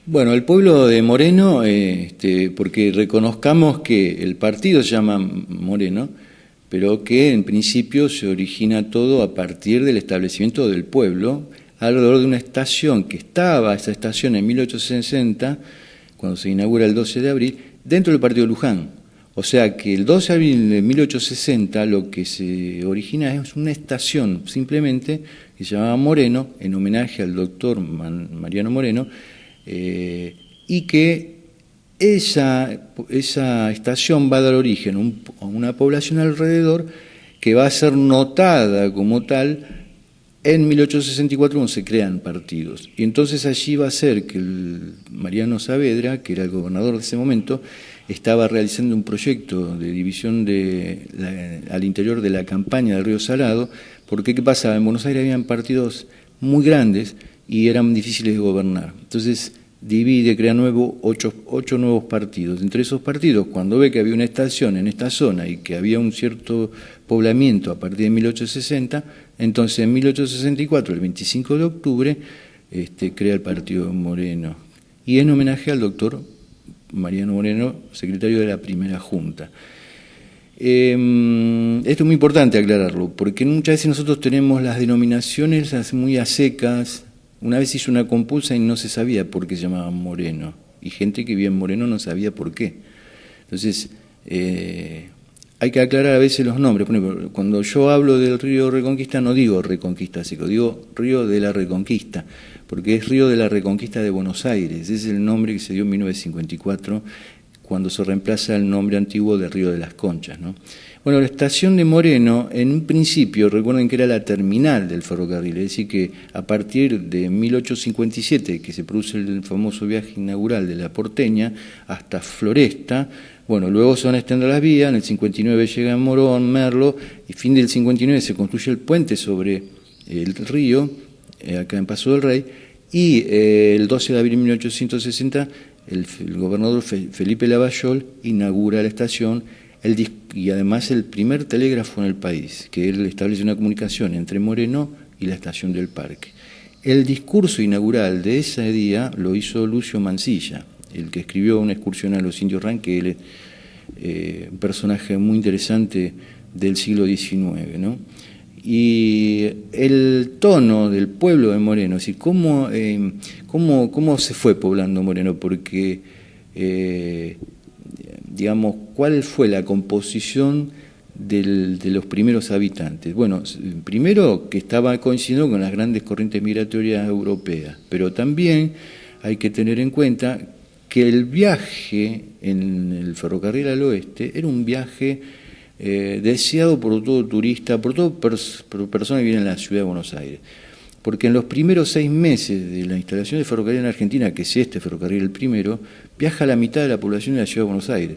Bueno, el pueblo de Moreno, porque reconozcamos que el partido se llama Moreno, pero que en principio se origina todo a partir del establecimiento del pueblo alrededor de una estación que estaba, esa estación en 1860, cuando se inaugura el 12 de abril, dentro del partido de Luján. O sea que el 12 de abril de 1860 lo que se origina es una estación simplemente que se llamaba Moreno, en homenaje al doctor Mariano Moreno, y que esa estación va a dar origen a una población alrededor que va a ser notada como tal en 1864 cuando se crean partidos. Y entonces allí va a ser que el Mariano Saavedra, que era el gobernador de ese momento, estaba realizando un proyecto de división al interior de la campaña del Río Salado, porque ¿qué pasaba? En Buenos Aires habían partidos muy grandes y eran difíciles de gobernar. Entonces divide, crea ocho nuevos partidos. Entre esos partidos, cuando ve que había una estación en esta zona y que había un cierto poblamiento a partir de 1860, entonces en 1864, el 25 de octubre, crea el Partido Moreno. Y en homenaje al doctor Mariano Moreno, secretario de la primera Junta. Esto es muy importante aclararlo, porque muchas veces nosotros tenemos las denominaciones muy a secas. Una vez hizo una compulsa y no se sabía por qué se llamaba Moreno, y gente que vivía en Moreno no sabía por qué. Entonces, hay que aclarar a veces los nombres. Por ejemplo, cuando yo hablo del río Reconquista no digo Reconquista Seco, digo Río de la Reconquista, porque es Río de la Reconquista de Buenos Aires. Ese es el nombre que se dio en 1954, cuando se reemplaza el nombre antiguo de Río de las Conchas, ¿no? Bueno, la estación de Moreno, en un principio, recuerden que era la terminal del ferrocarril, es decir, que a partir de 1857, que se produce el famoso viaje inaugural de la Porteña, hasta Floresta, bueno, luego se van a extender las vías, en el 59 llega a Morón, Merlo, y fin del 59 se construye el puente sobre el río, acá en Paso del Rey, y el 12 de abril de 1860 el gobernador Felipe Lavallol inaugura la estación y además el primer telégrafo en el país, que él establece una comunicación entre Moreno y la estación del Parque. El discurso inaugural de ese día lo hizo Lucio Mansilla, el que escribió Una excursión a los indios Ranqueles, un personaje muy interesante del siglo XIX, ¿no? Y el tono del pueblo de Moreno, es decir, cómo se fue poblando Moreno, porque, digamos, cuál fue la composición de los primeros habitantes. Bueno, primero que estaba coincidiendo con las grandes corrientes migratorias europeas, pero también hay que tener en cuenta que el viaje en el ferrocarril al oeste era un viaje deseado por todo turista, por toda persona que viene a la ciudad de Buenos Aires. Porque en los primeros 6 meses de la instalación de ferrocarril en Argentina, que es este ferrocarril el primero, viaja la mitad de la población de la ciudad de Buenos Aires.